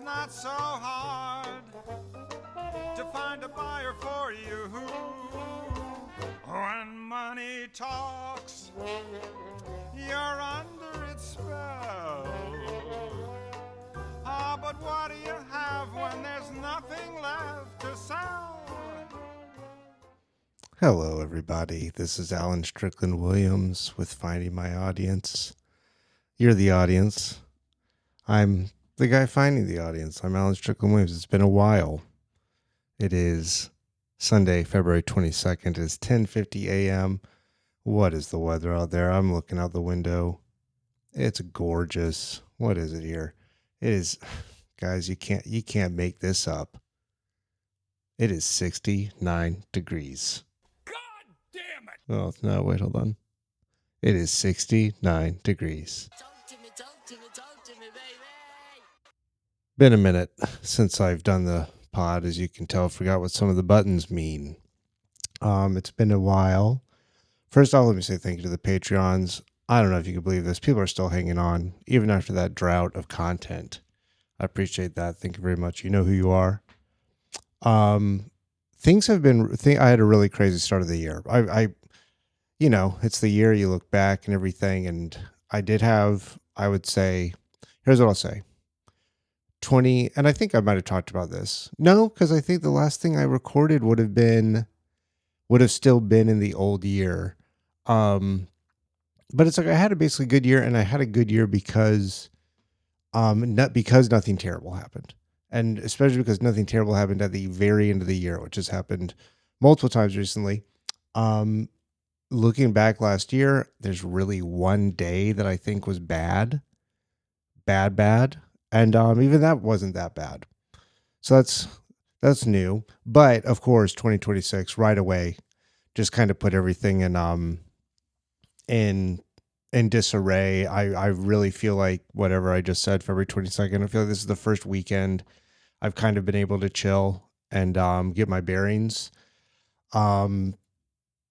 it's not so hard to find a buyer for you. When money talks, you're under its spell. Ah, but what do you have when there's nothing left to sell? Hello, everybody. This is Alan Strickland Williams with Finding My Audience. You're the audience. I'm the guy finding the audience. I'm Alan Strickland Williams. It's been a while. It is Sunday, February 22nd. It's 10:50 a.m. What is the weather out there? I'm looking out the window. It's gorgeous. What is it here? It is, guys, you can't make this up. It is 69 degrees. God damn it! Oh, no, wait, hold on. It is 69 degrees. Talk to me, baby! Been a minute since I've done the pod, as you can tell. Forgot what some of the buttons mean. It's been a while. First off, let me say thank you to the Patreons. I don't know if you can believe this. People are still hanging on, even after that drought of content. I appreciate that. Thank you very much. You know who you are. Things have been. I had a really crazy start of the year. It's the year you look back and everything, and I did have. I would say, here's what I'll say. 20, and I think I might have talked about this. No, because I think the last thing I recorded would have still been in the old year. But it's like I had a basically good year, and I had a good year because not because nothing terrible happened. And especially because nothing terrible happened at the very end of the year, which has happened multiple times recently. Looking back last year, there's really one day that I think was bad. And even that wasn't that bad. So that's new. But of course, 2026 right away just kind of put everything in disarray. I really feel like whatever I just said, February 22nd, I feel like this is the first weekend I've kind of been able to chill and get my bearings.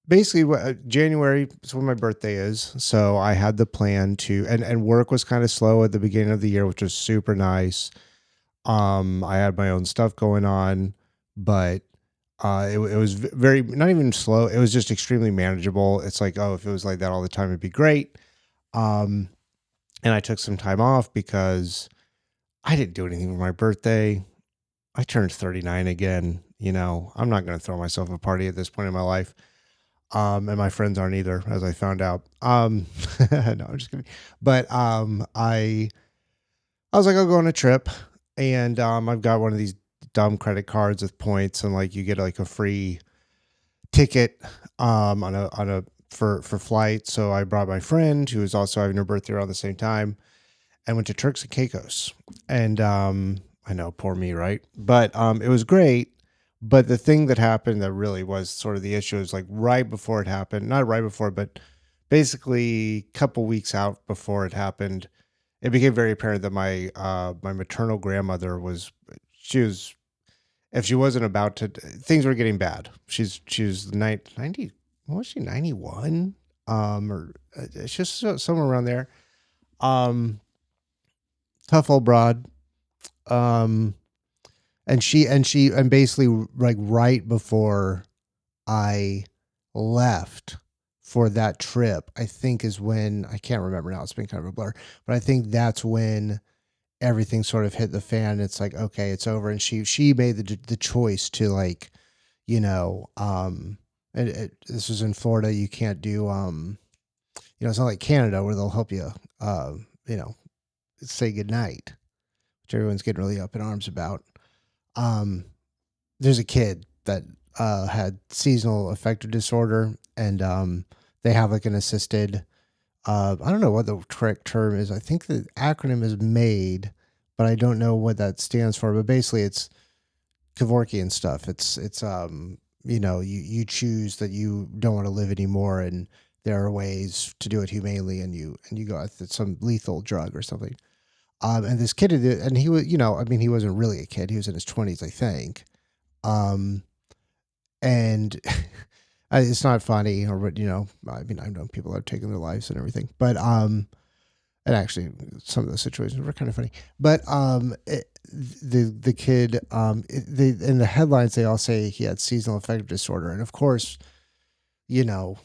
Basically, January is when my birthday is, so I had the plan to, and work was kind of slow at the beginning of the year, which was super nice. I had my own stuff going on, but it was very, not even slow. It was just extremely manageable. It's like, oh, if it was like that all the time, it'd be great. And I took some time off because I didn't do anything for my birthday. I turned 39 again. I'm not going to throw myself a party at this point in my life. And my friends aren't either, as I found out. No, I'm just kidding. But I was like, I'll go on a trip, and I've got one of these dumb credit cards with points, and like you get like a free ticket for flight. So I brought my friend who was also having her birthday around the same time, and went to Turks and Caicos. And I know, poor me, right? But it was great. But the thing that happened that really was sort of the issue is like right before it happened, not right before, but basically a couple weeks out before it happened, it became very apparent that my maternal grandmother if she wasn't about to, things were getting bad. She was 90, what was she, 91? Or it's just somewhere around there. Tough old broad. And basically like right before I left for that trip, I think is when, I can't remember now, it's been kind of a blur, but I think that's when everything sort of hit the fan. It's like, okay, it's over. And she made the choice to like, this was in Florida. You can't do, it's not like Canada where they'll help you, say goodnight, which everyone's getting really up in arms about. There's a kid that had seasonal affective disorder, and they have like an assisted, I don't know what the correct term is. I think the acronym is MAID, but I don't know what that stands for. But basically it's Kevorkian stuff. It's you choose that you don't want to live anymore, and there are ways to do it humanely, and you go with some lethal drug or something. And this kid, and he was, he wasn't really a kid. He was in his 20s, I think. And it's not funny or what, I've known people that have taken their lives and everything, but, and actually some of those situations were kind of funny, but, the kid, they, in the headlines they all say he had seasonal affective disorder, and of course, you know,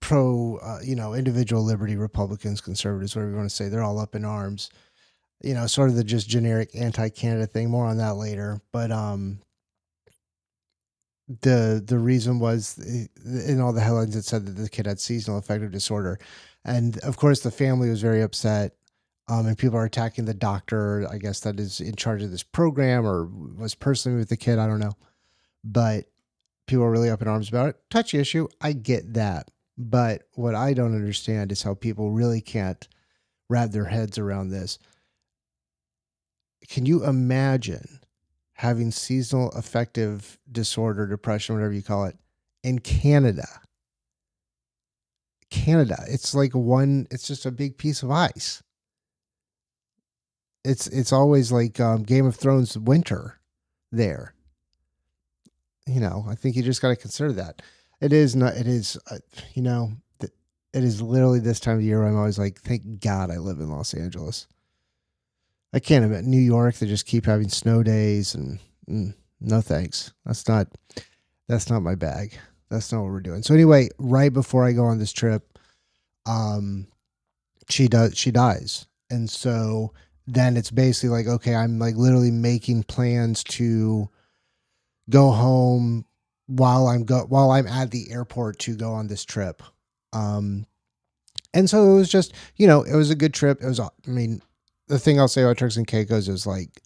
pro, individual liberty Republicans, conservatives, whatever you want to say, they're all up in arms. Sort of the just generic anti-Canada thing. More on that later. But the reason was, in all the headlines it said that the kid had seasonal affective disorder, and of course the family was very upset. And people are attacking the doctor, I guess, that is in charge of this program or was personally with the kid. I don't know, but people are really up in arms about it. Touchy issue. I get that, but what I don't understand is how people really can't wrap their heads around this. Can you imagine having seasonal affective disorder, depression, whatever you call it, in Canada? Canada, it's like it's just a big piece of ice. It's always like Game of Thrones winter there. I think you just got to consider that. It is not. It is. It is literally this time of year. I'm always like, thank God I live in Los Angeles. I can't imagine New York. They just keep having snow days, and no thanks. That's not my bag. That's not what we're doing. So anyway, right before I go on this trip, she dies, and so then it's basically like, okay, I'm like literally making plans to go home while I'm at the airport to go on this trip. And so it was just, it was a good trip. It was, I mean, the thing I'll say about Turks and Caicos is like,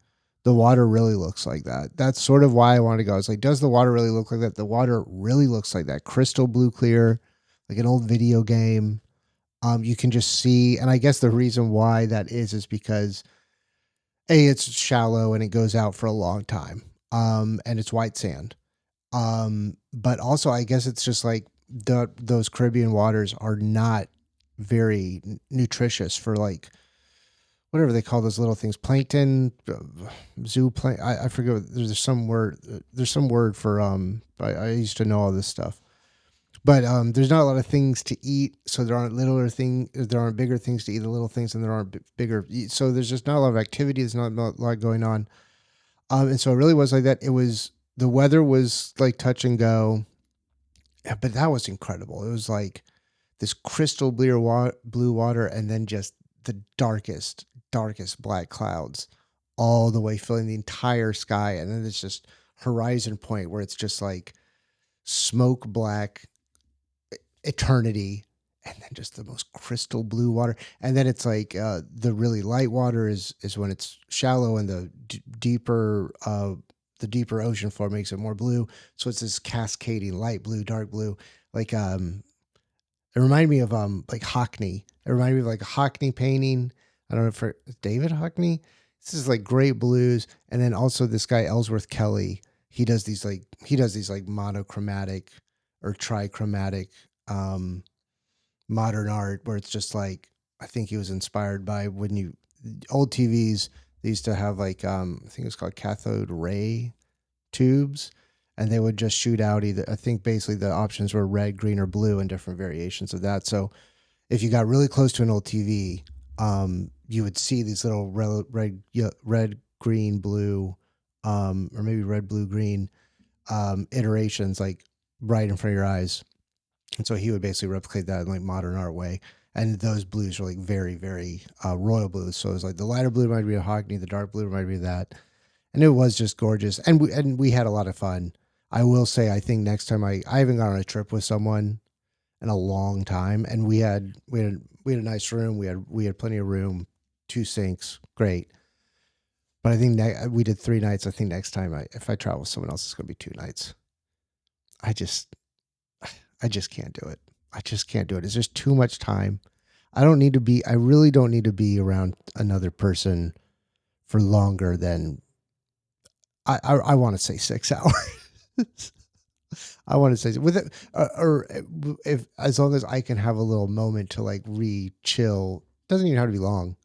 the water really looks like that. That's sort of why I wanted to go. I was like, does the water really look like that? The water really looks like that. Crystal blue clear, like an old video game. You can just see, and I guess the reason why that is because it's shallow and it goes out for a long time. And it's white sand. But also I guess it's just like those Caribbean waters are not very nutritious for like whatever they call those little things, plankton, zooplankton. I forget. There's some word. There's some word for. I used to know all this stuff, but there's not a lot of things to eat, so there aren't There aren't bigger things to eat. The little things, and there aren't bigger. So there's just not a lot of activity. There's not a lot going on. And so it really was like that. The weather was like touch and go, but that was incredible. It was like this crystal blue water, and then just the darkest black clouds all the way filling the entire sky. And then it's just horizon point where it's just like smoke black eternity, and then just the most crystal blue water. And then it's like the really light water is when it's shallow, and the deeper ocean floor makes it more blue. So it's this cascading light blue, dark blue. Like it reminded me of like Hockney. It reminded me of like a Hockney painting. I don't know if David Hockney. This is like great blues, and then also this guy Ellsworth Kelly. He does these like monochromatic or trichromatic modern art where it's just like, I think he was inspired by old TVs. They used to have like I think it's called cathode ray tubes, and they would just shoot out either, I think basically the options were red, green, or blue, and different variations of that. So if you got really close to an old TV, you would see these little red, green, blue, or maybe red, blue, green iterations like right in front of your eyes. And so he would basically replicate that in like modern art way. And those blues were like very, very royal blues. So it was like the lighter blue reminded me of Hockney, the dark blue reminded me of that. And it was just gorgeous. And we had a lot of fun. I will say, I think next time I haven't gone on a trip with someone in a long time. And we had a nice room. We had plenty of room, 2 sinks, great. But I think we did 3 nights. I think next time if I travel with someone else, it's going to be 2 nights. I just can't do it. I just can't do it. It's just too much time. I really don't need to be around another person for longer than I want to say 6 hours. I want to say with it, or if as long as I can have a little moment to like chill, doesn't even have to be long.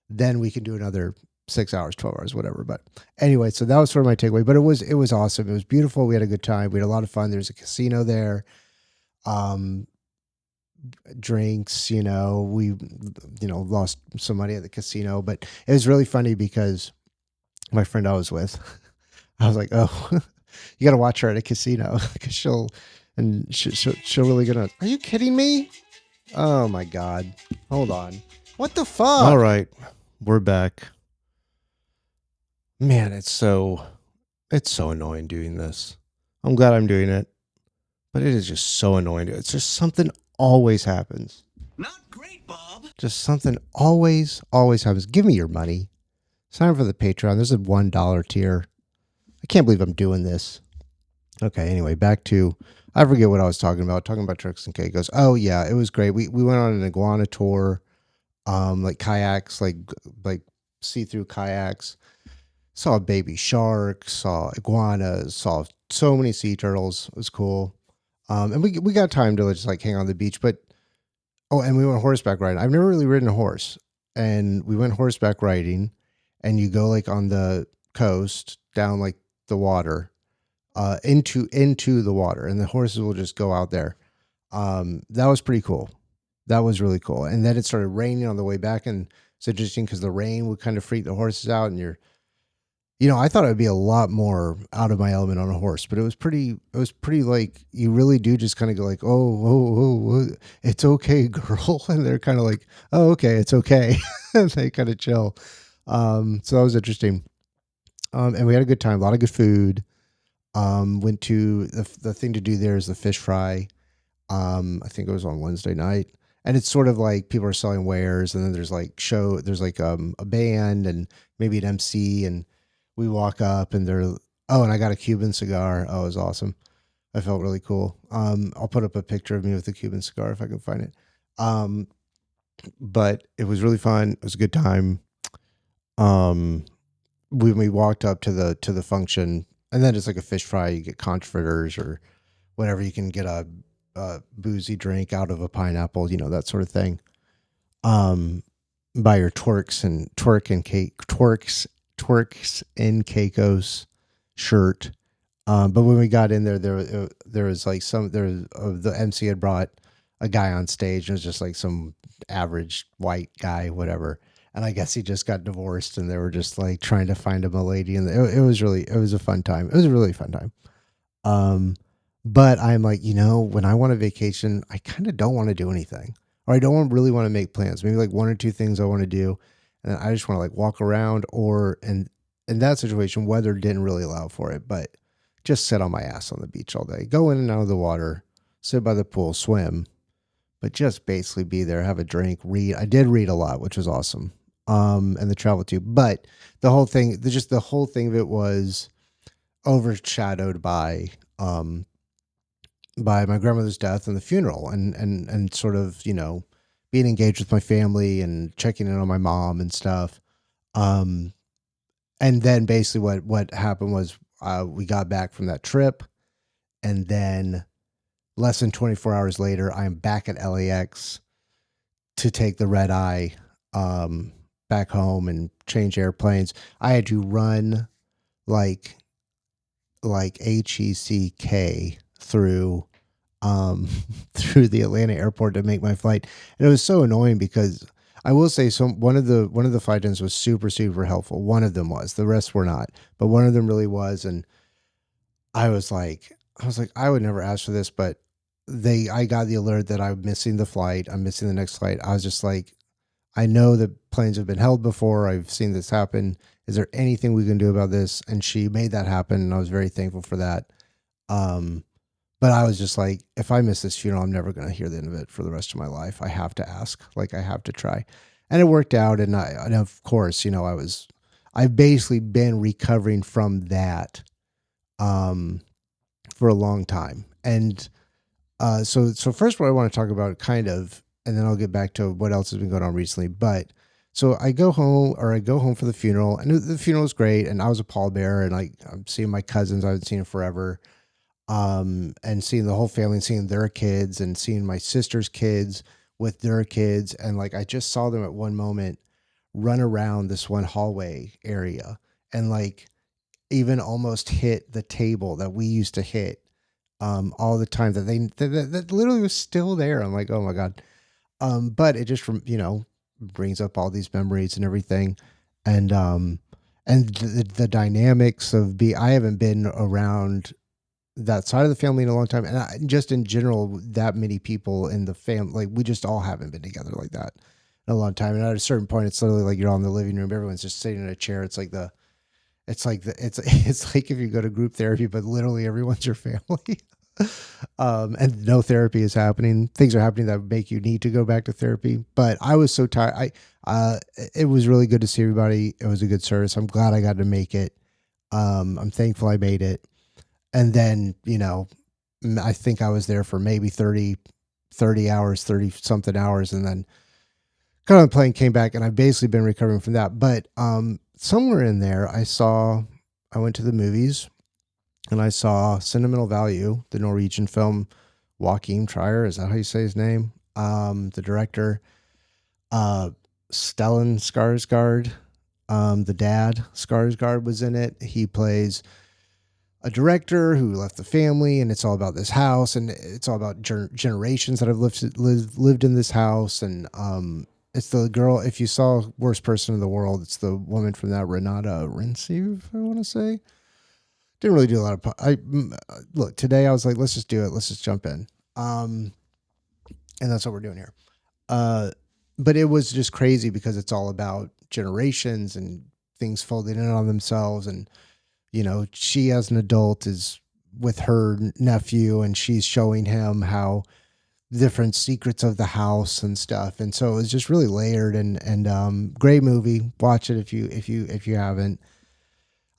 Then we can do another 6 hours, 12 hours, whatever. But anyway, so that was sort of my takeaway. But it was awesome. It was beautiful. We had a good time. We had a lot of fun. There's a casino there. drinks. We lost some money at the casino, but it was really funny because my friend I was with, I was like, oh, you got to watch her at a casino because she'll really gonna. Are you kidding me? Oh my god! Hold on. What the fuck? All right, we're back. Man, it's so annoying doing this. I'm glad I'm doing it, but it is just so annoying. It's just something always happens. Not great, Bob. Just something always happens. Give me your money. Sign up for the Patreon. There's a $1 tier. I can't believe I'm doing this. Okay, anyway, back to I forget what I was talking about. Talking about Turks and Caicos. Oh yeah, it was great. We went on an iguana tour, like kayaks, like see-through kayaks. Saw a baby shark, saw iguanas, saw so many sea turtles. It was cool. And we got time to just like hang on the beach, but and we went horseback riding. I've never really ridden a horse, and we went horseback riding, and you go like on the coast down like the water, into the water, and the horses will just go out there. That was pretty cool. That was really cool. And then it started raining on the way back, and it's interesting because the rain would kind of freak the horses out, and I thought it would be a lot more out of my element on a horse, but it was pretty like you really do just kind of go like, oh, it's okay, girl. And they're kind of like, oh, okay, it's okay. And they kind of chill. So that was interesting. And we had a good time, a lot of good food. Went to the thing to do there is the fish fry. I think it was on Wednesday night. And it's sort of like people are selling wares, and then there's like a band and maybe an MC, and we walk up and and I got a Cuban cigar. Oh, it was awesome. I felt really cool. I'll put up a picture of me with a Cuban cigar if I can find it. Um, but it was really fun. It was a good time. Um, when we walked up to the function, and then it's like a fish fry, you get conch fritters or whatever. You can get a boozy drink out of a pineapple, that sort of thing. Buy your twerks and Caicos shirt. But when we got in there was like the MC had brought a guy on stage, and it was just like some average white guy, whatever. And I guess he just got divorced, and they were just like trying to find him a lady, and it was a fun time. It was a really fun time. Um, but I'm like, when I want a vacation, I kind of don't want to do anything, or I don't really want to make plans. Maybe like one or two things I want to do, and I just want to like walk around, or and in that situation, weather didn't really allow for it, but just sit on my ass on the beach all day, go in and out of the water, sit by the pool, swim, but just basically be there, have a drink, read. I did read a lot, which was awesome. And the travel too, but the whole thing of it was overshadowed by my grandmother's death and the funeral, and sort of being engaged with my family and checking in on my mom and stuff. Um, and then basically what happened was we got back from that trip, and then less than 24 hours later, I'm back at LAX to take the red eye back home and change airplanes. I had to run like HECK through through the Atlanta airport to make my flight. And it was so annoying because I will say one of the flight attendants was super, super helpful. One of them was, the rest were not, but one of them really was. And I was like, I would never ask for this, but I got the alert that I'm missing the flight. I'm missing the next flight. I was just like, I know that planes have been held before. I've seen this happen. Is there anything we can do about this? And she made that happen, and I was very thankful for that. Um, but I was just like, if I miss this funeral, I'm never going to hear the end of it for the rest of my life. I have to ask, like I have to try, and it worked out. And of course, I've basically been recovering from that, um, for a long time. And so first, what I want to talk about, kind of, and then I'll get back to what else has been going on recently. But so I go home for the funeral, and the funeral was great, and I was a pallbearer, and I'm seeing my cousins I haven't seen in forever, and seeing the whole family, and seeing their kids, and seeing my sister's kids with their kids, and like I just saw them at one moment run around this one hallway area, and like even almost hit the table that we used to hit all the time that literally was still there. I'm like, oh my God. But it just, brings up all these memories and everything. And, the dynamics of I haven't been around that side of the family in a long time. And just in general, that many people in the family, like we just all haven't been together like that in a long time. And at a certain point, it's literally like you're all in the living room. Everyone's just sitting in a chair. It's like if you go to group therapy, but literally everyone's your family. And no therapy is happening. Things are happening that make you need to go back to therapy. But I was so tired. It was really good to see everybody. It was a good service. I'm glad I got to make it. I'm thankful I made it. And then, I think I was there for maybe 30 hours, 30 something hours. And then got on the plane, came back, and I've basically been recovering from that. But somewhere in there, I went to the movies and I saw Sentimental Value, the Norwegian film. Joachim Trier, is that how you say his name? The director, uh, Stellan Skarsgård, the dad Skarsgård was in it. He plays a director who left the family, and it's all about this house, and it's all about generations that have lived in this house. And it's the girl. If you saw Worst Person in the World, it's the woman from that, Renata Rensiv, I want to say. Didn't really do a lot of. Look, today I was like, let's just do it. Let's just jump in. And that's what we're doing here. Uh, but it was just crazy because it's all about generations and things folding in on themselves. And she as an adult is with her nephew, and she's showing him how different secrets of the house and stuff. And so it was just really layered, and great movie. Watch it if you haven't.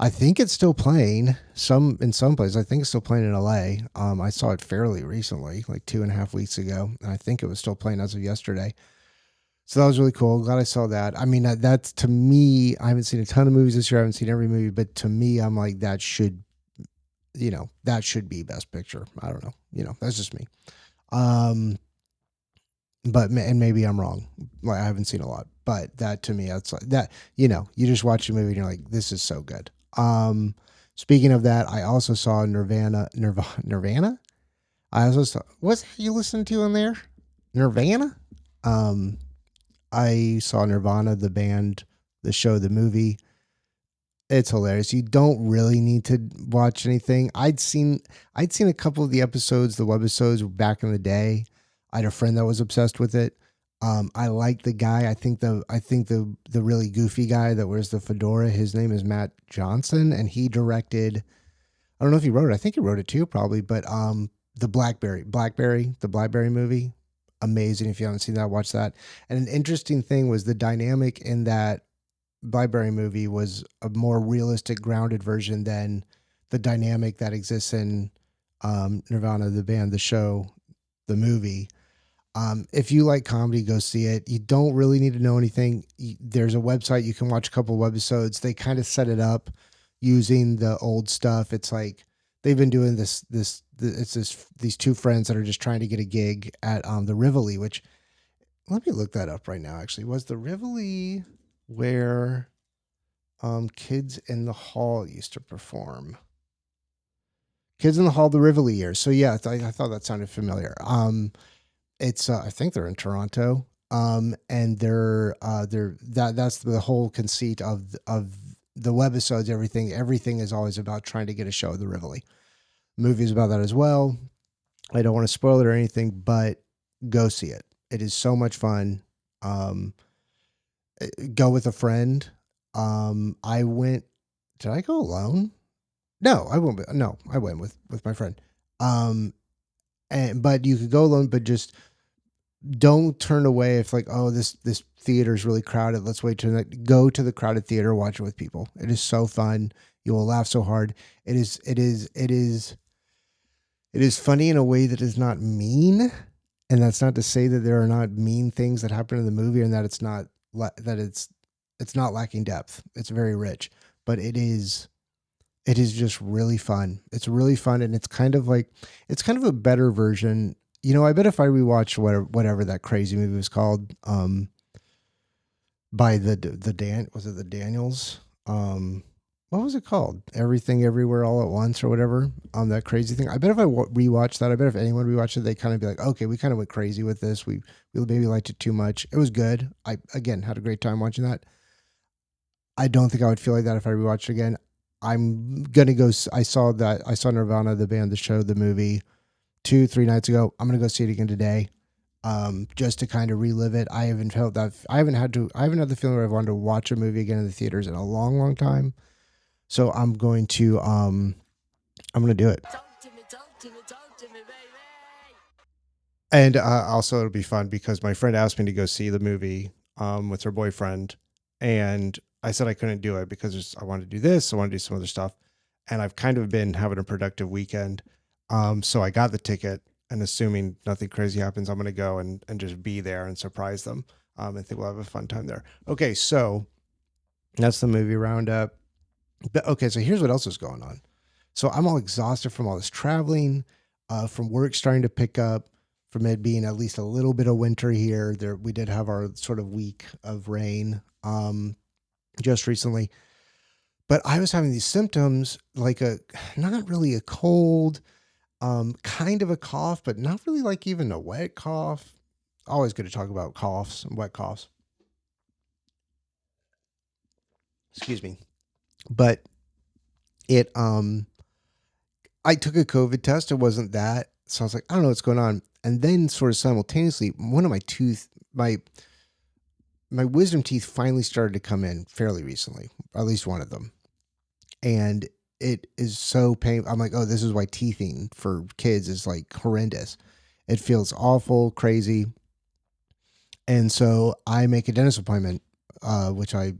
I think it's still playing in some places. I think it's still playing in LA. I saw it fairly recently, like 2.5 weeks ago, and I think it was still playing as of yesterday. So that was really cool. Glad I saw that. I mean, that's to me. I haven't seen a ton of movies this year. I haven't seen every movie, but to me, I'm like that should be Best Picture. I don't know. That's just me. Um, and maybe I'm wrong. Like I haven't seen a lot, but that to me, that's like that. You just watch a movie and you're like, this is so good. Speaking of that, I also saw Nirvana. I also saw, what's you listening to in there? Nirvana. Um, I saw Nirvana, the band, the show, the movie. It's hilarious. You don't really need to watch anything. I'd seen a couple of the episodes, the webisodes back in the day. I had a friend that was obsessed with it. I like the guy. I think the really goofy guy that wears the fedora. His name is Matt Johnson, and he directed. I don't know if he wrote it. I think he wrote it too, probably. But the Blackberry movie, amazing. If you haven't seen that, watch that. And an interesting thing was the dynamic in that Blackberry movie was a more realistic, grounded version than the dynamic that exists in Nirvana, the band, the show, the movie. If you like comedy, go see it. You don't really need to know anything. There's a website you can watch a couple of webisodes. They kind of set it up using the old stuff. It's like they've been doing these two friends that are just trying to get a gig at the Rivoli, which let me look that up right now. Actually, was the Rivoli where Kids in the Hall used to perform? Kids in the Hall, the Rivoli years. So yeah, I thought that sounded familiar. It's I think they're in Toronto. And that's the whole conceit of the webisodes. Everything is always about trying to get a show at the Rivoli. Movies about that as well. I don't want to spoil it or anything, but go see it. It is so much fun. Um, go with a friend. I went. Did I go alone? No, I went. No, I went with my friend. Um, but you could go alone, but just don't turn away if like, oh, this theater is really crowded. Let's wait till go to the crowded theater, watch it with people. It is so fun. You will laugh so hard. It is funny in a way that is not mean, and that's not to say that there are not mean things that happen in the movie, and that it's not lacking depth. It's very rich, but it is just really fun. It's really fun, and it's kind of a better version. I bet if I rewatched whatever that crazy movie was called, by the Dan was it the Daniels? what was it called? Everything Everywhere All at Once or whatever. That crazy thing. I bet if I rewatched that, I bet if anyone rewatched it, they kind of be like, okay, we kind of went crazy with this. We maybe liked it too much. It was good. I again had a great time watching that. I don't think I would feel like that if I rewatched it again. I'm gonna go. I saw that. I saw Nirvana, the band, the show, the movie 2, 3 nights ago. I'm gonna go see it again today, just to kind of relive it. I haven't felt that. I haven't had to. I haven't had the feeling where I've wanted to watch a movie again in the theaters in a long, long time. So I'm going to. I'm gonna do it. Talk to me, talk to me, talk to me, baby. And also, it'll be fun because my friend asked me to go see the movie with her boyfriend, and I said I couldn't do it because I wanted to do this, I want to do some other stuff, and I've kind of been having a productive weekend. So I got the ticket, and assuming nothing crazy happens, I'm going to go and just be there and surprise them. I think we'll have a fun time there. Okay, so that's the movie roundup. But okay, so here's what else is going on. So I'm all exhausted from all this traveling, from work starting to pick up, from it being at least a little bit of winter here. There, we did have our sort of week of rain just recently, but I was having these symptoms like a not really a cold, kind of a cough, but not really like even a wet cough. Always good to talk about coughs and wet coughs. Excuse me, but it I took a COVID test. It wasn't that. So I was like, I don't know what's going on. And then sort of simultaneously, one of my wisdom teeth finally started to come in fairly recently, at least one of them. And it is so painful. I'm like, oh, this is why teething for kids is like horrendous. It feels awful, crazy. And so I make a dentist appointment, which I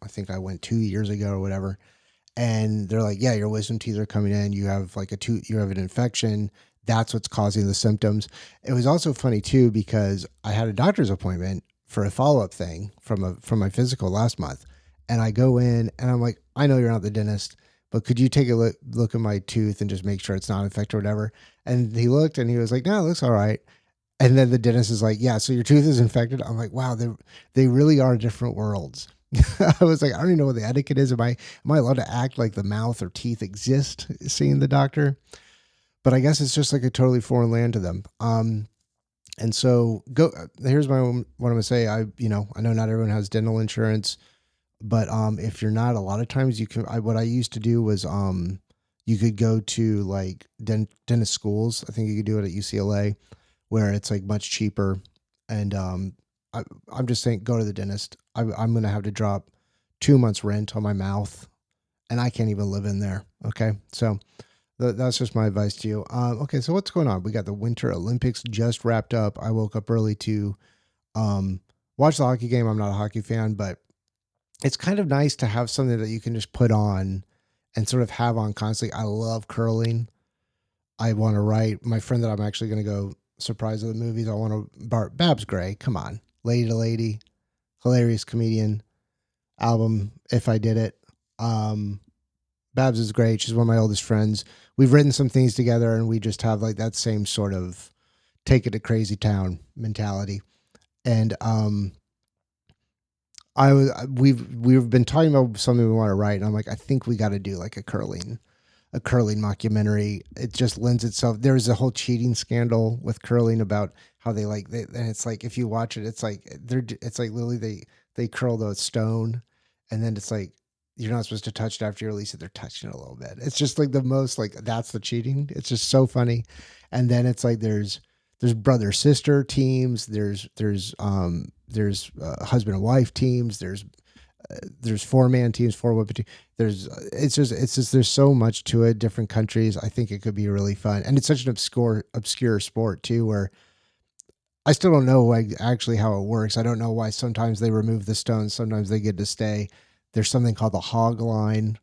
think I went 2 years ago or whatever. And they're like, yeah, your wisdom teeth are coming in. You have like you have an infection. That's what's causing the symptoms. It was also funny too because I had a doctor's appointment for a follow up thing from my physical last month, and I go in and I'm like, I know you're not the dentist, but could you take a look at my tooth and just make sure it's not infected or whatever? And he looked and he was like, no, it looks all right. And then the dentist is like, yeah, so your tooth is infected. I'm like, wow, they really are different worlds. I was like, I don't even know what the etiquette is. Am I allowed to act like the mouth or teeth exist seeing the doctor? But I guess it's just like a totally foreign land to them. And so here's what I'm gonna say. I know not everyone has dental insurance, but if you're not, a lot of times you can. What I used to do was you could go to like dentist schools. I think you could do it at UCLA, where it's like much cheaper. And I, I'm just saying, go to the dentist. I'm gonna have to drop 2 months rent on my mouth, and I can't even live in there. Okay, so that's just my advice to you. Okay, so what's going on? We got the Winter Olympics just wrapped up. I woke up early to um, watch the hockey game. I'm not a hockey fan, but it's kind of nice to have something that you can just put on and sort of have on constantly. I love curling. I want to write. My friend that I'm actually going to go surprise at the movies. I want to Babs Gray. Come on, Lady to Lady, hilarious comedian album. If I did it, um, Babs is great. She's one of my oldest friends. We've written some things together, and we just have like that same sort of take it to crazy town mentality. And we've been talking about something we want to write, and I'm like, I think we got to do like a curling mockumentary. It just lends itself. There's a whole cheating scandal with curling about how and it's like if you watch it, it's like literally they curl the stone, and then it's like you're not supposed to touch it after you release it. They're touching it a little bit. It's just like the most like that's the cheating. It's just so funny, and then it's like there's brother sister teams. There's husband and wife teams. There's 4-man teams, 4 women teams. It's just there's so much to it. Different countries. I think it could be really fun, and it's such an obscure sport too. Where I still don't know actually how it works. I don't know why sometimes they remove the stones, sometimes they get to stay. There's something called the hog line.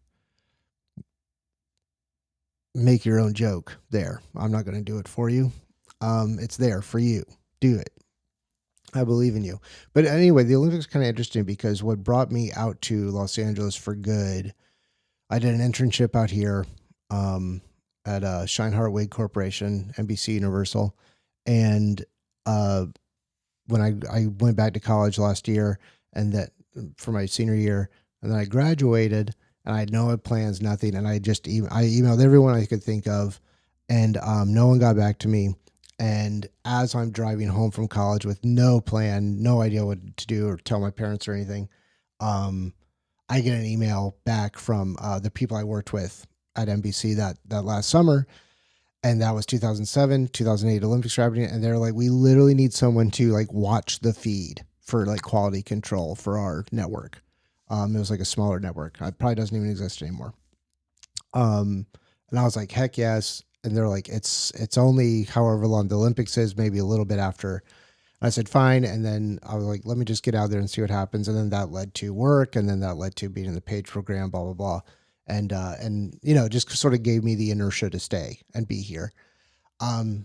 Make your own joke there. I'm not going to do it for you. It's there for you. Do it. I believe in you. But anyway, the Olympics kind of interesting because what brought me out to Los Angeles for good, I did an internship out here at Scheinhart Wade Corporation, NBC Universal. And when I went back to college last year and that for my senior year, and then I graduated and I had no plans, nothing. And I emailed everyone I could think of, and no one got back to me. And as I'm driving home from college with no plan, no idea what to do or tell my parents or anything, um, I get an email back from the people I worked with at NBC that last summer, and that was 2007, 2008 Olympics were happening, and they're like, we literally need someone to like watch the feed for like quality control for our network. It was like a smaller network. It probably doesn't even exist anymore. And I was like, heck yes. And they're like, it's only however long the Olympics is, maybe a little bit after. I said, fine. And then I was like, let me just get out there and see what happens. And then that led to work. And then that led to being in the page program, blah, blah, blah. And, just sort of gave me the inertia to stay and be here. Um,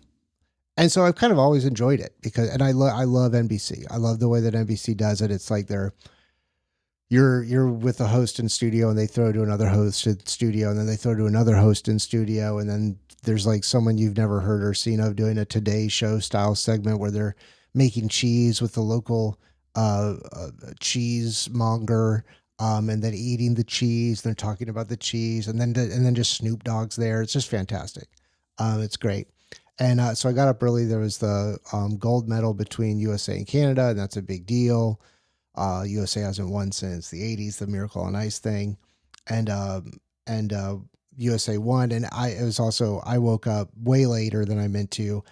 and so I've kind of always enjoyed it because, and I love NBC. I love the way that NBC does it. It's like you're with a host in studio and they throw to another host in studio and then they throw to another host in studio. And then there's like someone you've never heard or seen of doing a Today Show style segment where they're making cheese with the local cheesemonger, and then eating the cheese. They're talking about the cheese, and then just Snoop Dogg's there. It's just fantastic. It's great. And so I got up early. There was the gold medal between USA and Canada, and that's a big deal. USA hasn't won since the '80s, the Miracle on Ice thing, and USA won. And I woke up way later than I meant to.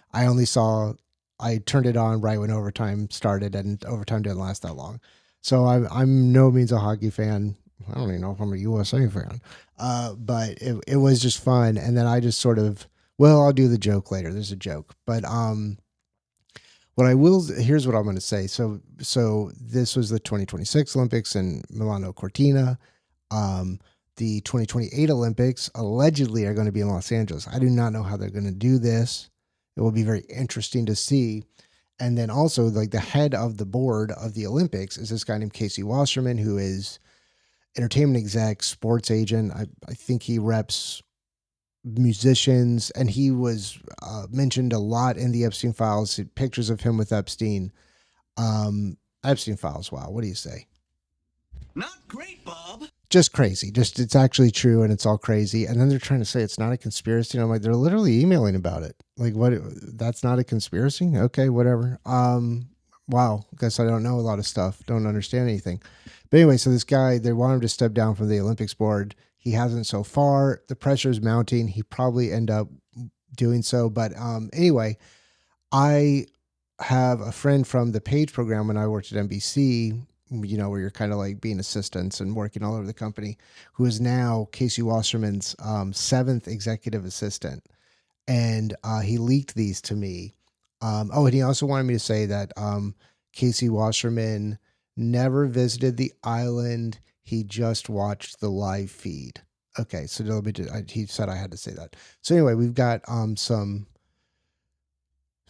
I turned it on right when overtime started, and overtime didn't last that long. So I'm no means a hockey fan. I don't even know if I'm a USA fan, but it was just fun. And then I just sort of, well, I'll do the joke later. There's a joke, but what I will here's what I'm going to say. So this was the 2026 Olympics in Milano Cortina. The 2028 Olympics allegedly are going to be in Los Angeles. I do not know how they're going to do this. It will be very interesting to see. And then also, like, the head of the board of the Olympics is this guy named Casey Wasserman, who is entertainment exec, sports agent. I think he reps musicians, and he was mentioned a lot in the Epstein files. Pictures of him with Epstein. Epstein files. Wow, what do you say? Not great, Bob. Just crazy. Just it's actually true, and it's all crazy. And then they're trying to say it's not a conspiracy. And I'm like, they're literally emailing about it. Like, what? That's not a conspiracy? Okay, whatever. Wow. Guess I don't know a lot of stuff. Don't understand anything. But anyway, so this guy, they want him to step down from the Olympics board. He hasn't so far. The pressure is mounting. He probably end up doing so. But anyway, I have a friend from the Page program when I worked at NBC, where you're kind of like being assistants and working all over the company, who is now Casey Wasserman's seventh executive assistant. And he leaked these to me. And he also wanted me to say that Casey Wasserman never visited the island. He just watched the live feed. Okay, so he said I had to say that. So anyway, we've got some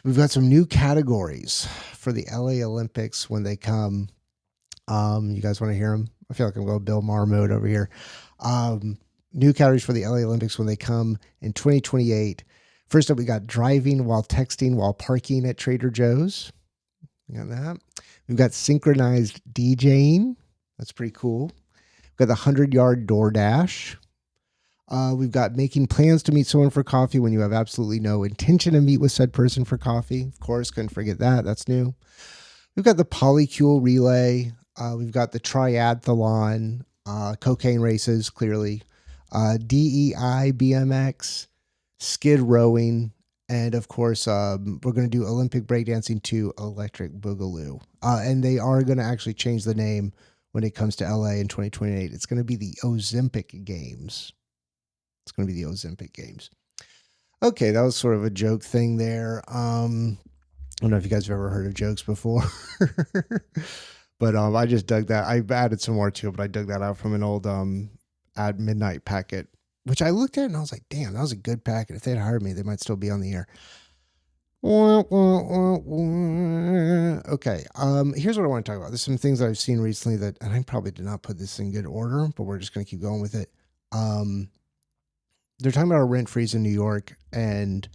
new categories for the LA Olympics when they come. You guys want to hear them? I feel like I'm going Bill Maher mode over here. New categories for the LA Olympics when they come in 2028. First up, we got driving while texting while parking at Trader Joe's. We got that. We've got synchronized DJing. That's pretty cool. We've got the 100-yard DoorDash. We've got making plans to meet someone for coffee when you have absolutely no intention to meet with said person for coffee. Of course, couldn't forget that. That's new. We've got the polycule relay. We've got the triathlon, cocaine races, clearly, DEI, BMX, skid rowing, and of course, we're going to do Olympic breakdancing to electric boogaloo. And they are going to actually change the name when it comes to LA in 2028. It's going to be the Ozempic Games. It's going to be the Ozempic Games. Okay, that was sort of a joke thing there. I don't know if you guys have ever heard of jokes before, but I just dug that. I added some more to it, but I dug that out from an old Ad Midnight packet, which I looked at and I was like, damn, that was a good packet. If they'd hired me, they might still be on the air. Okay, here's what I want to talk about. There's some things that I've seen recently and I probably did not put this in good order, but we're just going to keep going with it. They're talking about a rent freeze in New York, and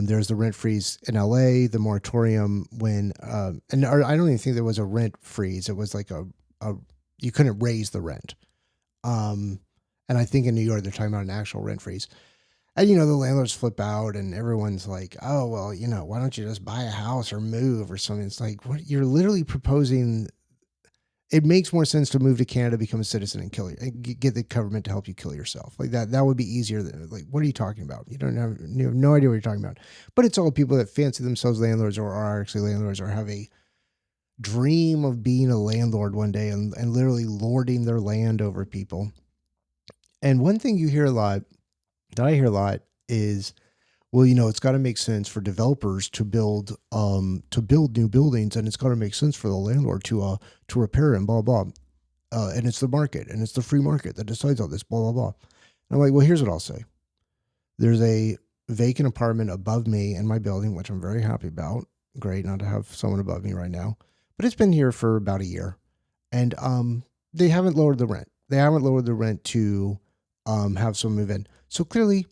there's the rent freeze in LA, the moratorium when, I don't even think there was a rent freeze. It was like you couldn't raise the rent. And I think in New York, they're talking about an actual rent freeze. And, the landlords flip out and everyone's like, oh, well, why don't you just buy a house or move or something? It's like, what? You're literally proposing. It makes more sense to move to Canada, become a citizen, and kill you, and get the government to help you kill yourself. Like that. That would be easier than, like, what are you talking about? You have no idea what you're talking about. But it's all people that fancy themselves landlords or are actually landlords or have a dream of being a landlord one day and literally lording their land over people. And one thing you hear a lot, that I hear a lot, is, well, it's got to make sense for developers to build new buildings, and it's got to make sense for the landlord to repair it and blah blah. And it's the market, and it's the free market that decides all this, blah blah blah. And I'm like, well, here's what I'll say. There's a vacant apartment above me in my building, which I'm very happy about. Great not to have someone above me right now, but it's been here for about a year, and they haven't lowered the rent. They haven't lowered the rent to have someone move in. So clearly,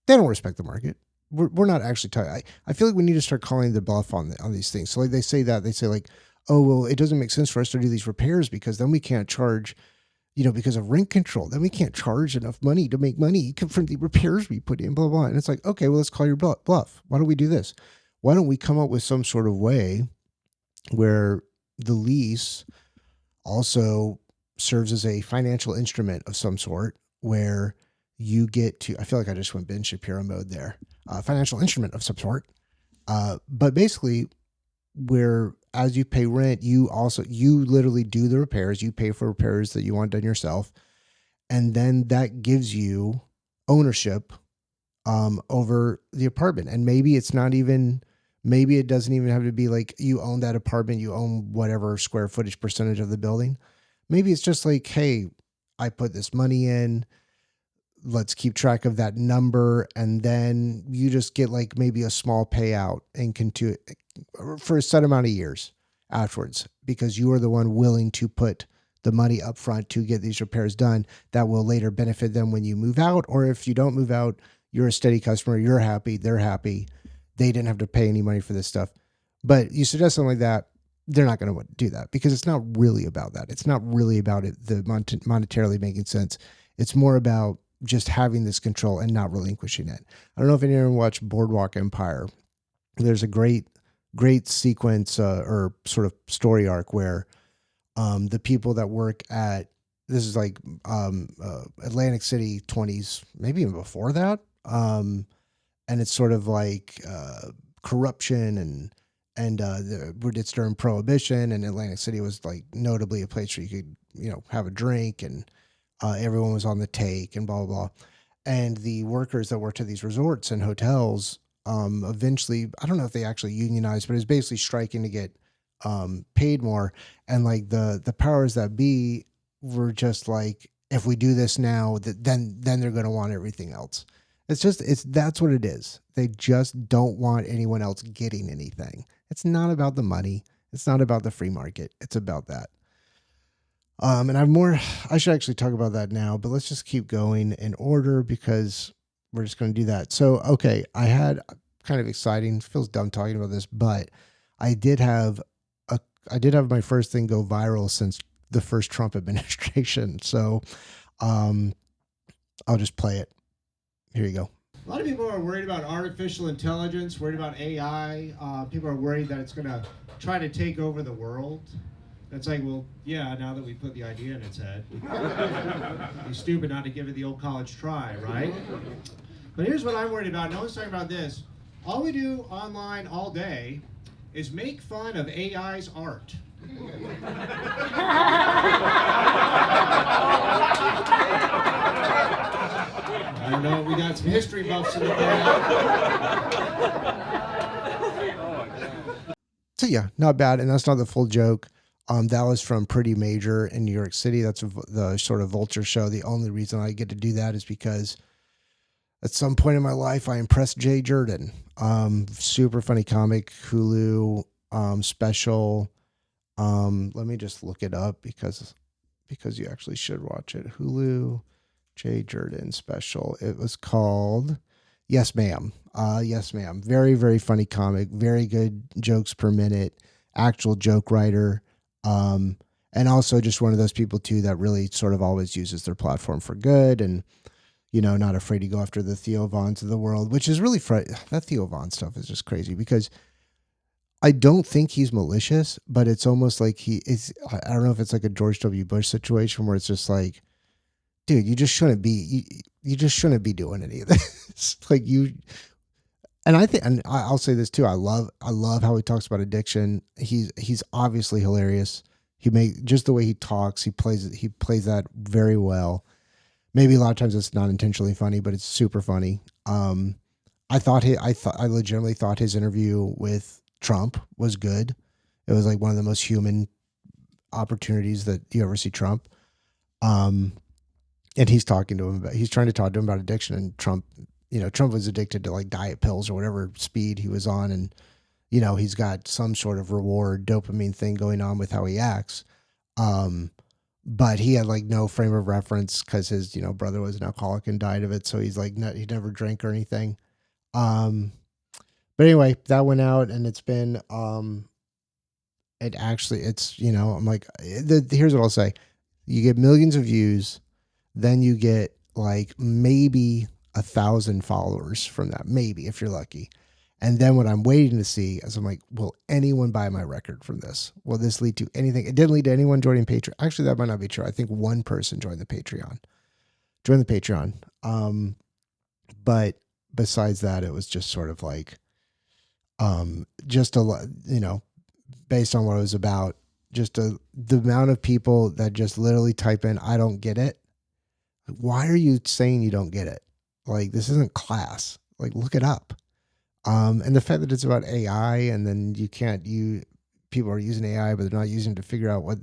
they don't respect the market. We're not actually talking. I feel like we need to start calling the bluff on these things. So like they say like, oh, well, it doesn't make sense for us to do these repairs because then we can't charge, because of rent control. Then we can't charge enough money to make money from the repairs we put in, blah, blah. And it's like, okay, well, let's call your bluff. Why don't we do this? Why don't we come up with some sort of way where the lease also serves as a financial instrument of some sort where you get to, I feel like I just went Ben Shapiro mode there, financial instrument of some sort. But basically, where as you pay rent, you literally do the repairs, you pay for repairs that you want done yourself. And then that gives you ownership over the apartment. And maybe it doesn't even have to be like you own that apartment, you own whatever square footage percentage of the building. Maybe it's just like, hey, I put this money in, let's keep track of that number. And then you just get like maybe a small payout and for a set amount of years afterwards, because you are the one willing to put the money up front to get these repairs done that will later benefit them when you move out. Or if you don't move out, you're a steady customer, you're happy, they're happy. They didn't have to pay any money for this stuff. But you suggest something like that, they're not going to do that because it's not really about that. It's not really about it, the monetarily making sense. It's more about just having this control and not relinquishing it. I don't know if anyone watched Boardwalk Empire. There's a great sequence or sort of story arc where the people that work at, this is like Atlantic City 20s, maybe even before that. And it's sort of like corruption and it's during Prohibition, and Atlantic City was like notably a place where you could, have a drink, and everyone was on the take and blah, blah, blah. And the workers that worked at these resorts and hotels, eventually, I don't know if they actually unionized, but it's basically striking to get paid more. And like the powers that be were just like, if we do this now, then they're going to want everything else. That's what it is. They just don't want anyone else getting anything. It's not about the money. It's not about the free market. It's about that. And I should actually talk about that now, but let's just keep going in order because we're just going to do that. So, okay, I had kind of exciting, feels dumb talking about this, but I did have my first thing go viral since the first Trump administration. So, I'll just play it. Here you go. A lot of people are worried about artificial intelligence, worried about AI. People are worried that it's going to try to take over the world. It's like, well, yeah, now that we put the idea in its head, it'd be stupid not to give it the old college try, right? But here's what I'm worried about. No one's talking about this. All we do online all day is make fun of AI's art. I don't know, we got some history buffs in the crowd. So yeah, not bad, and that's not the full joke. That was from Pretty Major in New York City. That's the sort of vulture show. The only reason I get to do that is because at some point in my life, I impressed Jay Jordan. Super funny comic, Hulu special. Let me just look it up because you actually should watch it. Hulu, Jay Jordan special. It was called Yes Ma'am. Yes Ma'am. Very, very funny comic. Very good jokes per minute. Actual joke writer. And and also just one of those people too that really sort of always uses their platform for good, and not afraid to go after the Theo Vaughns of the world, which is really that Theo Vaughn stuff is just crazy because I don't think he's malicious, but it's almost like he is. I don't know if it's like a George W. Bush situation where it's just like, dude, you just shouldn't be. You just shouldn't be doing any of this. Like you, and I think, and I'll say this too. I love how he talks about addiction. He's obviously hilarious. Just the way he talks. He plays that very well. Maybe a lot of times it's not intentionally funny, but it's super funny. I legitimately thought his interview with Trump was good. It was like one of the most human opportunities that you ever see Trump. Um, and he's trying to talk to him about addiction, and Trump was addicted to like diet pills or whatever speed he was on. And, he's got some sort of reward dopamine thing going on with how he acts. But he had like no frame of reference because his, brother was an alcoholic and died of it. So he's like, he never drank or anything. But anyway, that went out, and it's been, I'm like, here's what I'll say. You get millions of views, then you get like maybe 1,000 followers from that, maybe if you're lucky. And then what I'm waiting to see is I'm like, will anyone buy my record from this? Will this lead to anything? It didn't lead to anyone joining Patreon. Actually, that might not be true. I think one person joined the Patreon. But besides that, it was just sort of like, just based on what it was about, the amount of people that just literally type in, I don't get it. Why are you saying you don't get it? Like, this isn't class. Like, look it up. And the fact that it's about AI, and then people are using AI, but they're not using it to figure out what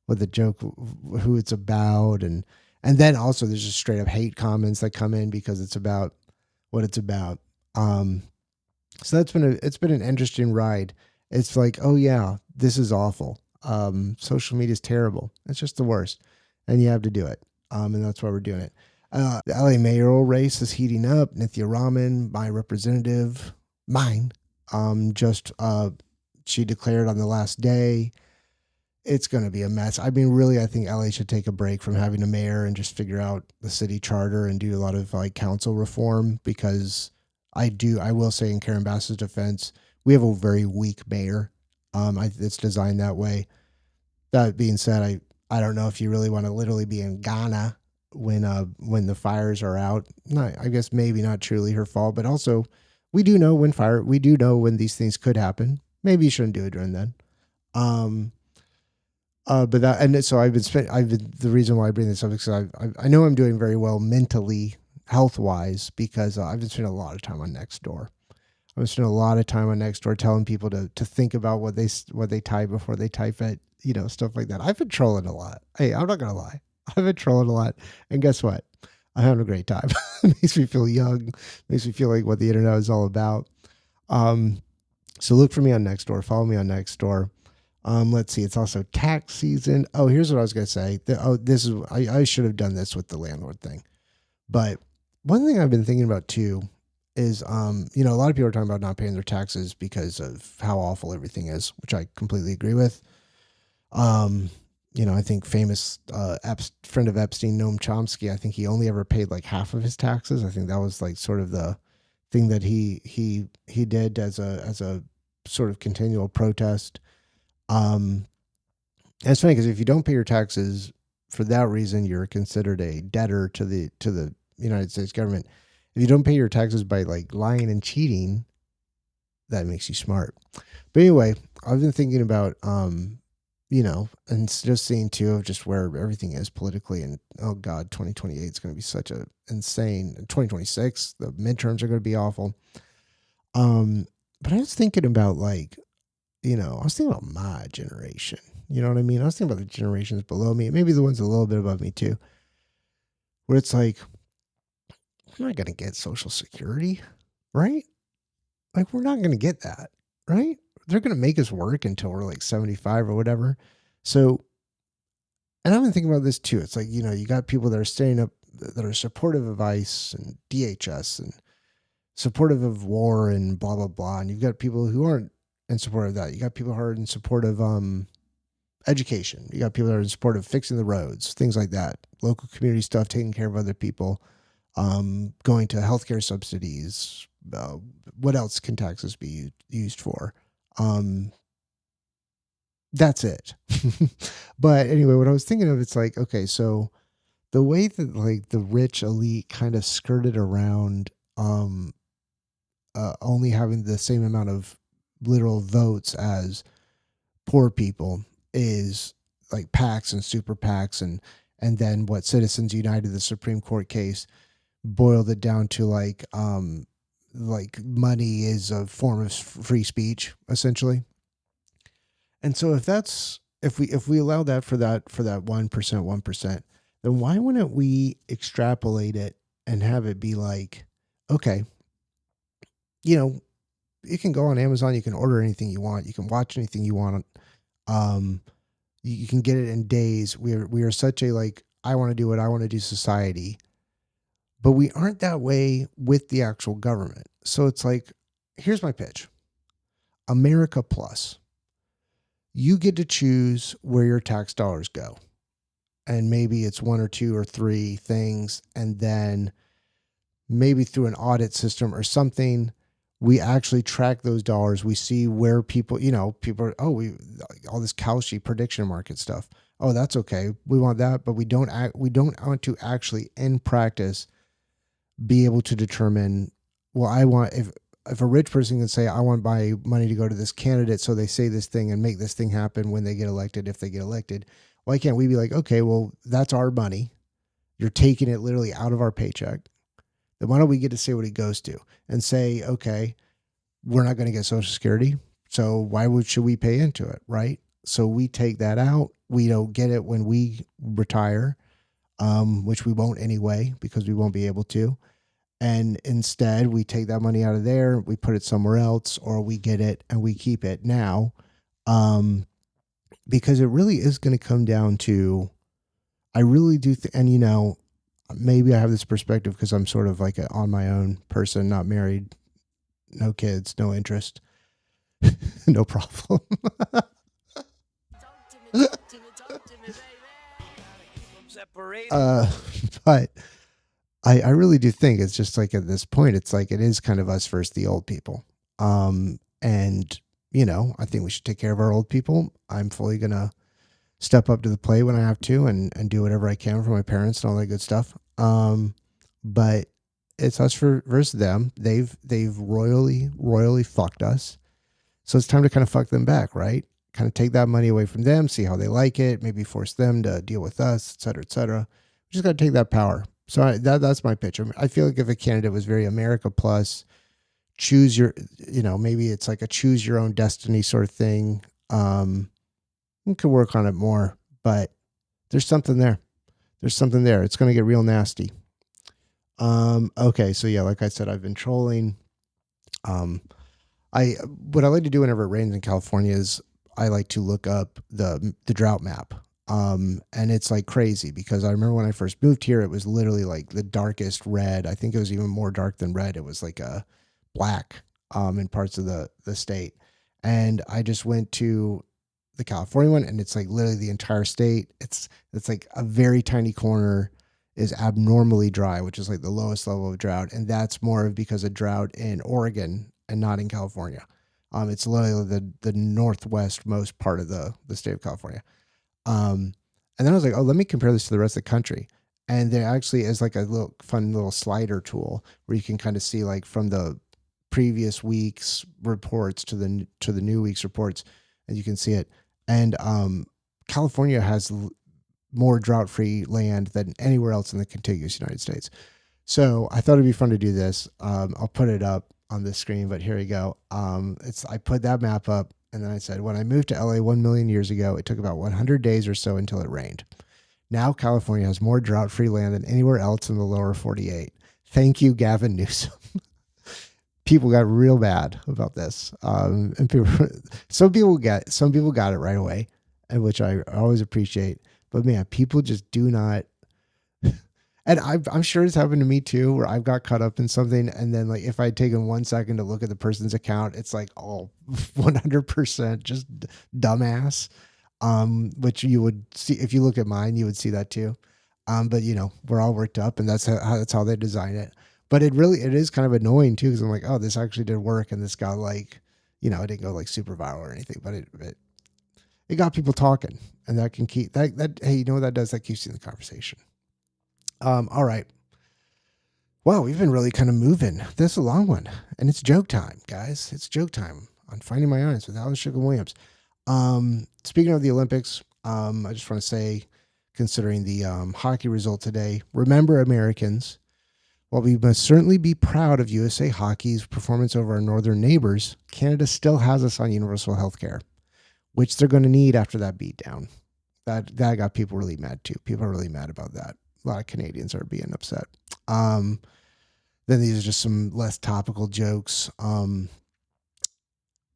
the joke, who it's about. And then also there's just straight up hate comments that come in because it's about what it's about. So it's been an interesting ride. It's like, oh yeah, this is awful. Social media is terrible. It's just the worst, and you have to do it. And that's why we're doing it. The LA mayoral race is heating up. Nithya Raman, my representative, she declared on the last day. It's going to be a mess. I mean, really, I think LA should take a break from having a mayor and just figure out the city charter and do a lot of like council reform, because I will say, in Karen Bass's defense, we have a very weak mayor. It's designed that way. That being said, I don't know if you really want to literally be in Ghana when the fires are out. I guess maybe not truly her fault, but also we do know when these things could happen. Maybe you shouldn't do it during then. But that, and so the reason why I bring this up is because I know I'm doing very well mentally, health wise, because I've been spending a lot of time on Nextdoor. I've been spending a lot of time on Nextdoor telling people to think about what they type before they type it, stuff like that. I've been trolling a lot. Hey, I'm not gonna lie, I've been trolling a lot, and guess what? I'm having a great time. It makes me feel young. Makes me feel like what the internet is all about. So look for me on Nextdoor. Follow me on Nextdoor. Let's see. It's also tax season. Oh, here's what I was gonna say. I should have done this with the landlord thing. But one thing I've been thinking about too is, a lot of people are talking about not paying their taxes because of how awful everything is, which I completely agree with. I think famous friend of Epstein, Noam Chomsky, I think he only ever paid like half of his taxes. I think that was like sort of the thing that he did as a sort of continual protest. And it's funny because if you don't pay your taxes for that reason, you're considered a debtor to the United States government. If you don't pay your taxes by like lying and cheating, that makes you smart. But anyway, I've been thinking about, and just seeing too of just where everything is politically, and oh God, 2028 is going to be such a insane. 2026, the midterms are going to be awful. But I was thinking about like, I was thinking about my generation. You know what I mean? I was thinking about the generations below me, maybe the ones a little bit above me too, where it's like, we're not going to get Social Security, right? Like, we're not going to get that, right? They're going to make us work until we're like 75 or whatever. So, and I've been thinking about this too. It's like, you got people that are staying up, that are supportive of ICE and DHS and supportive of war and blah, blah, blah. And you've got people who aren't in support of that. You got people who are in support of education. You got people that are in support of fixing the roads, things like that. Local community stuff, taking care of other people, going to healthcare subsidies. What else can taxes be used for? That's it. But anyway, what I was thinking of, it's like, okay, so the way that like the rich elite kind of skirted around only having the same amount of literal votes as poor people is like PACs and super PACs, and then what Citizens United, the Supreme Court case, boiled it down to like money is a form of free speech essentially. And so if we allow that for that 1%, then why wouldn't we extrapolate it and have it be like, okay, you know, you can go on Amazon, you can order anything you want, you can watch anything you want. Um, you can get it in days. We are such a like, I want to do what I want to do society, but we aren't that way with the actual government. So it's like, here's my pitch: America Plus. You get to choose where your tax dollars go, and maybe it's one or two or three things, and then maybe through an audit system or something, we actually track those dollars. We see where people, people are, all this Kalshi prediction market stuff. Oh, that's okay. We want that, but we don't want to actually in practice be able to determine, well, if a rich person can say, I want my money to go to this candidate, so they say this thing and make this thing happen when they get elected, if they get elected, why can't we be like, okay, well, that's our money. You're taking it literally out of our paycheck. Then why don't we get to say what it goes to and say, okay, we're not going to get Social Security, so should we pay into it, right? So we take that out. We don't get it when we retire, which we won't anyway because we won't be able to. And instead, we take that money out of there, we put it somewhere else, or we get it and we keep it now, because it really is going to come down to, I really do, and maybe I have this perspective because I'm sort of like on my own person, not married, no kids, no interest, no problem. Talk to me, baby. But I really do think it's just like at this point, it's like it is kind of us versus the old people. And I think we should take care of our old people. I'm fully gonna step up to the plate when I have to and do whatever I can for my parents and all that good stuff. But it's us versus them. They've royally fucked us. So it's time to kind of fuck them back, right? Kind of take that money away from them, see how they like it, maybe force them to deal with us, et cetera, et cetera. We just got to take that power. So that's my pitch. I feel like if a candidate was very America Plus, choose your, maybe it's like a choose your own destiny sort of thing. We could work on it more, but there's something there. There's something there. It's going to get real nasty. Okay. So yeah, like I said, I've been trolling. What I like to do whenever it rains in California is I like to look up the drought map. And it's like crazy because I remember when I first moved here, it was literally like the darkest red. I think it was even more dark than red. It was like a black, in parts of the state. And I just went to the California one, and it's like literally the entire state. It's like a very tiny corner is abnormally dry, which is like the lowest level of drought. And that's more because of drought in Oregon and not in California. It's literally the northwest most part of the state of California. And then I was like, oh, let me compare this to the rest of the country. And there actually is like a little fun little slider tool where you can kind of see like from the previous week's reports to the new week's reports, and you can see it. And California has more drought-free land than anywhere else in the contiguous United States. So I thought it'd be fun to do this. I'll put it up on the screen, but here you go. I put that map up, and then I said, when I moved to LA 1 million years ago, it took about 100 days or so until it rained. Now California has more drought-free land than anywhere else in the lower 48. Thank you, Gavin Newsom. People got real bad about this. And some people got it right away, and which I always appreciate. But man, people just do not. And I'm sure it's happened to me too, where I've got caught up in something, and then like if I'd taken 1 second to look at the person's account, it's like 100% just dumbass. which you would see if you look at mine, you would see that too. But we're all worked up, and that's how they design it. But it is kind of annoying too, because I'm like, oh, this actually did work, and this got like, it didn't go like super viral or anything, but it got people talking, and that can keep that. Hey, you know what that does? That keeps you in the conversation. All right. Wow, we've been really kind of moving. This is a long one, and it's joke time, guys. It's joke time on Finding My Audience with Alice Sugar Williams. Speaking of the Olympics, I just want to say, considering the hockey result today, remember, Americans, while we must certainly be proud of USA Hockey's performance over our northern neighbors, Canada still has us on universal health care, which they're going to need after that beatdown. That got people really mad too. People are really mad about that. A lot of Canadians are being upset. Then these are just some less topical jokes.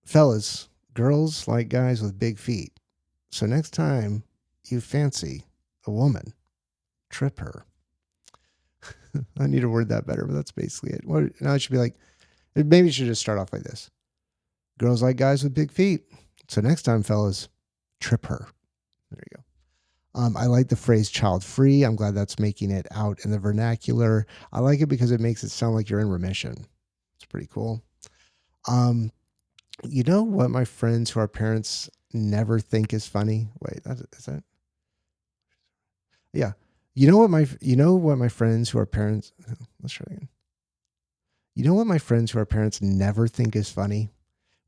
Fellas, girls like guys with big feet. So next time you fancy a woman, trip her. I need to word that better, but that's basically it. Now it should be like, maybe it should just start off like this. Girls like guys with big feet. So next time, fellas, trip her. There you go. I like the phrase child free. I'm glad that's making it out in the vernacular. I like it because it makes it sound like you're in remission. It's pretty cool. You know what my friends who are parents never think is funny? Wait, is that? Yeah. You know what my friends who are parents, let's try again. You know what my friends who are parents never think is funny?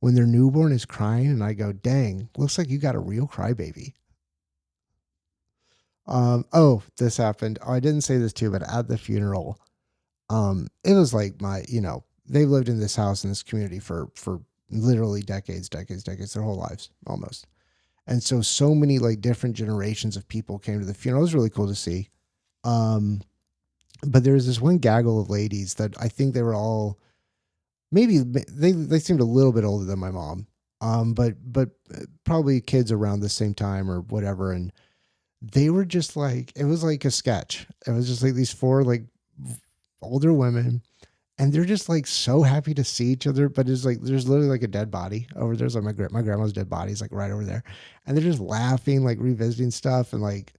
When their newborn is crying and I go, dang, looks like you got a real crybaby. Oh, this happened. Oh, I didn't say this too, but at the funeral, it was like they've lived in this house in this community for literally decades, their whole lives almost. And so many like different generations of people came to the funeral. It was really cool to see. But there was this one gaggle of ladies that I think they were all maybe they seemed a little bit older than my mom. But probably kids around the same time or whatever. And they were just like, it was like a sketch. It was just like these four like older women, and they're just like so happy to see each other. But it's like there's literally like a dead body over there. It's like my grandma's dead body is like right over there, and they're just laughing, like revisiting stuff, and like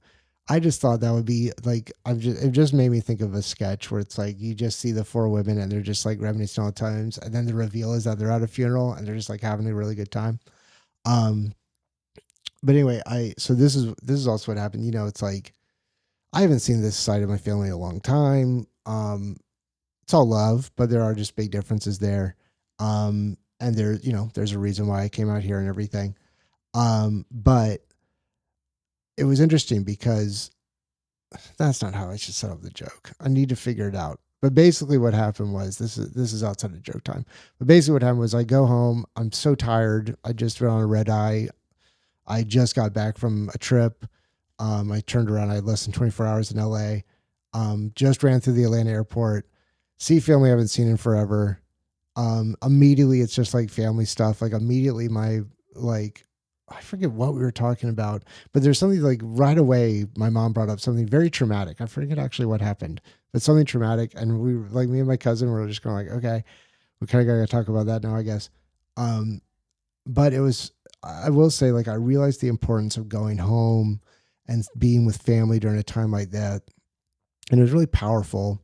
I just thought that would be like it just made me think of a sketch where it's like you just see the four women and they're just like reminiscing all the times, and then the reveal is that they're at a funeral and they're just like having a really good time. Um, but anyway, so this is also what happened. It's like I haven't seen this side of my family in a long time. It's all love, but there are just big differences there. And there's a reason why I came out here and everything. But it was interesting because that's not how I should set up the joke. I need to figure it out. But basically what happened was this is outside of joke time. But basically what happened was I go home. I'm so tired. I just went on a red eye. I just got back from a trip. I turned around. I had less than 24 hours in LA. Just ran through the Atlanta airport. See family I haven't seen in forever. Immediately it's just like family stuff. Like immediately I forget what we were talking about, but there's something like right away my mom brought up something very traumatic. I forget actually what happened, but something traumatic. And we like me and my cousin were just going like, okay, we kind of got to talk about that now, I guess. But I will say, like, I realized the importance of going home and being with family during a time like that. And it was really powerful.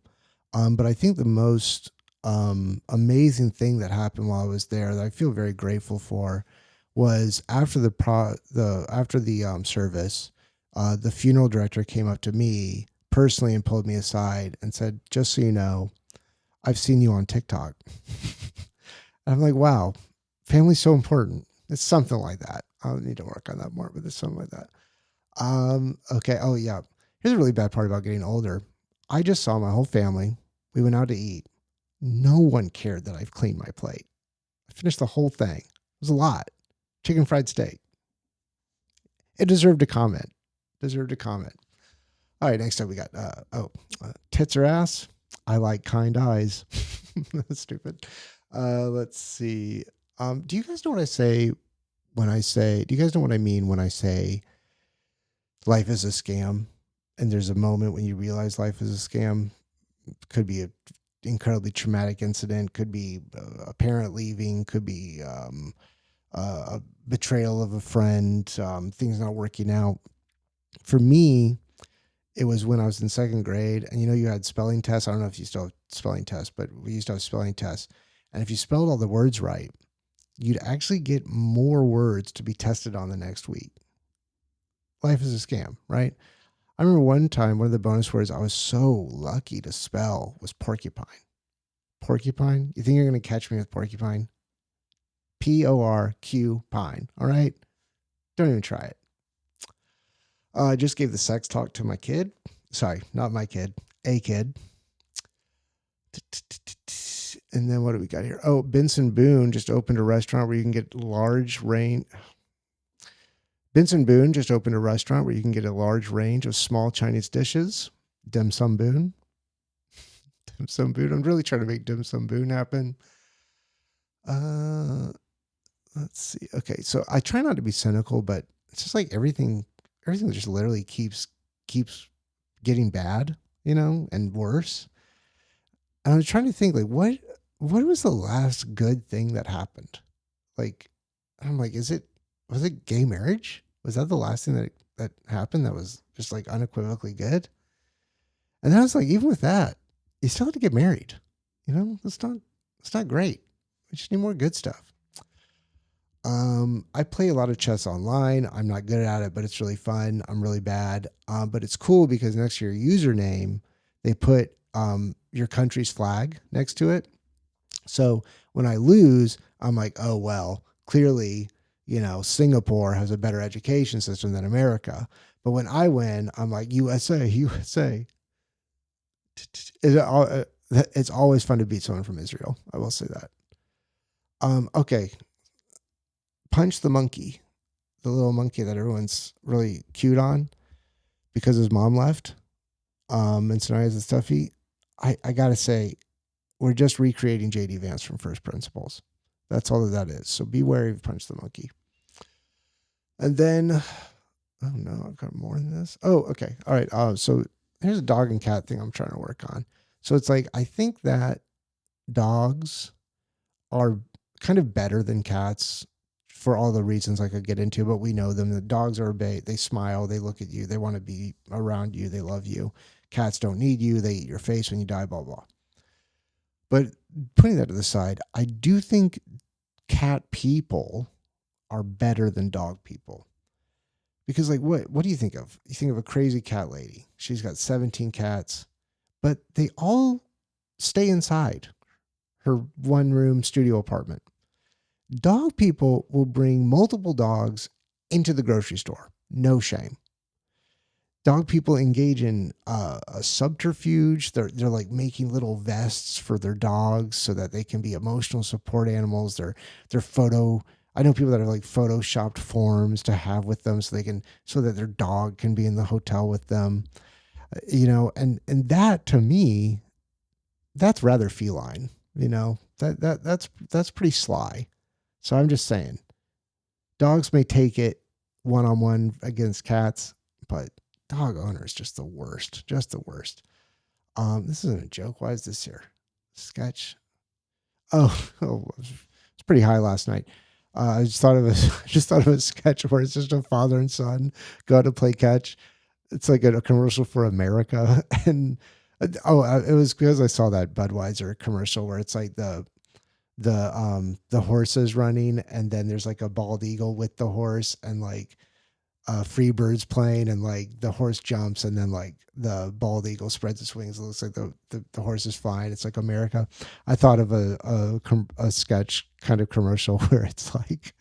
But I think the most amazing thing that happened while I was there that I feel very grateful for was after the service, the funeral director came up to me personally and pulled me aside and said, "Just so you know, I've seen you on TikTok." And I'm like, "Wow, family's so important." It's something like that. I'll need to work on that more, but it's something like that. Okay. Oh yeah. Here's a really bad part about getting older. I just saw my whole family. We went out to eat. No one cared that I've cleaned my plate. I finished the whole thing. It was a lot. Chicken fried steak. It deserved a comment. All right. Next up, we got, tits or ass. I like kind eyes. That's stupid. Let's see. Do you guys know what I say do you guys know what I mean when I say life is a scam? And there's a moment when you realize life is a scam. Could be an incredibly traumatic incident, could be a parent leaving, could be a betrayal of a friend, things not working out. For me, it was when I was in second grade, and you had spelling tests. I don't know if you still have spelling tests, but we used to have spelling tests. And if you spelled all the words right, you'd actually get more words to be tested on the next week. Life is a scam, right? I remember one time, one of the bonus words I was so lucky to spell was porcupine. Porcupine? You think you're going to catch me with porcupine? Porq pine. All right? Don't even try it. I just gave the sex talk to my kid. Sorry, not my kid, a kid. And then what do we got here? Oh, Benson Boone just opened a restaurant where you can get large range. Benson Boone just opened a restaurant where you can get a large range of small Chinese dishes. Dim Sum Boone. Dim Sum Boone. I'm really trying to make Dim Sum Boone happen. Let's see. Okay, so I try not to be cynical, but it's just like everything just literally keeps getting bad, and worse. And I was trying to think, like, what was the last good thing that happened? Like, I'm like, was it gay marriage? Was that the last thing that happened that was just like unequivocally good? And then I was like, even with that, you still have to get married. It's not great. We just need more good stuff. I play a lot of chess online. I'm not good at it, but it's really fun. I'm really bad. But it's cool because next to your username, they put your country's flag next to it. So when I lose, I'm like, oh, well, clearly, Singapore has a better education system than America. But when I win, I'm like, USA, USA. It's always fun to beat someone from Israel. I will say that. Okay. Punch the monkey, the little monkey that everyone's really cute on because his mom left. And so now he has a stuffy. I got to say, we're just recreating JD Vance from First Principles. That's all that is. So be wary of Punch the Monkey. And then, oh no, I've got more than this. Oh, okay. All right. So here's a dog and cat thing I'm trying to work on. So it's like, I think that dogs are kind of better than cats for all the reasons I could get into, but we know them. The dogs are they smile, they look at you, they want to be around you, they love you. Cats don't need you, they eat your face when you die, blah, blah. But putting that to the side, I do think cat people are better than dog people. Because like what do you think of? You think of a crazy cat lady. She's got 17 cats, but they all stay inside her one room studio apartment. Dog people will bring multiple dogs into the grocery store. No shame. Dog people engage in a subterfuge. They're like making little vests for their dogs so that they can be emotional support animals. They're photo. I know people that have like photoshopped forms to have with them so that their dog can be in the hotel with them. And that to me, that's rather feline. That's pretty sly. So I'm just saying, dogs may take it one-on-one against cats, but dog owners just the worst. Just the worst. This isn't a joke. Why is this here? Sketch. Oh, it's pretty high last night. I just thought of a sketch where it's just a father and son go out to play catch. It's like a commercial for America, and it was because I saw that Budweiser commercial where it's like the horses running, and then there's like a bald eagle with the horse, and like free birds playing, and like the horse jumps, and then like the bald eagle spreads its wings. It looks like the horse is flying. It's like America. I thought of a sketch kind of commercial where it's like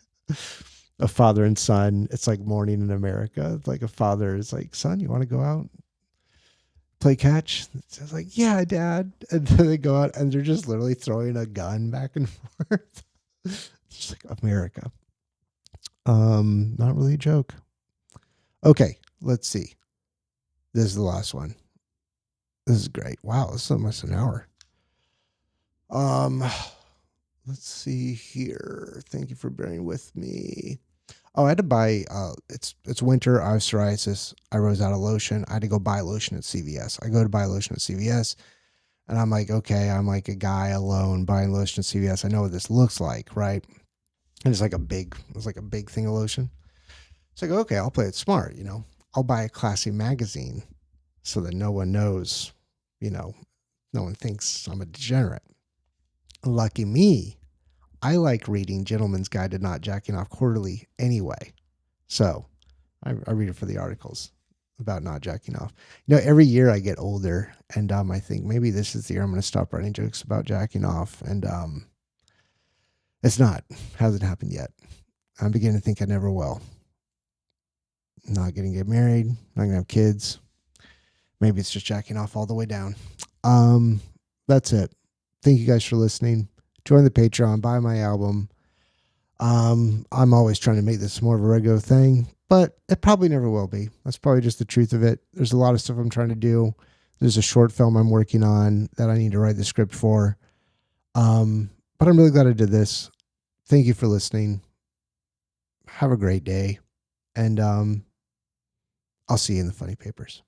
a father and son. It's like morning in America. It's like a father is like, son, you want to go out play catch? It's like, yeah, dad. And then they go out and they're just literally throwing a gun back and forth. It's just like America. Not really a joke. Okay, let's see. This is the last one. This is great. Wow, this is almost an hour. Let's see here. Thank you for bearing with me. Oh, I had to buy. It's winter. I have psoriasis. I rose out of lotion. I had to go buy lotion at CVS. I go to buy lotion at CVS, and I'm like, okay, I'm like a guy alone buying lotion at CVS. I know what this looks like, right? And it's like a big thing of lotion. It's like, okay, I'll play it smart, I'll buy a classy magazine so that no one knows, no one thinks I'm a degenerate. Lucky me, I like reading Gentleman's Guide to Not Jacking Off Quarterly anyway. So I read it for the articles about not jacking off. Every year I get older, and I think maybe this is the year I'm going to stop writing jokes about jacking off. And it's not. Hasn't happened yet. I'm beginning to think I never will. Not going to get married. Not going to have kids. Maybe it's just jacking off all the way down. That's it. Thank you guys for listening. Join the Patreon. Buy my album. I'm always trying to make this more of a regular thing, but it probably never will be. That's probably just the truth of it. There's a lot of stuff I'm trying to do. There's a short film I'm working on that I need to write the script for. But I'm really glad I did this. Thank you for listening. Have a great day. And I'll see you in the funny papers.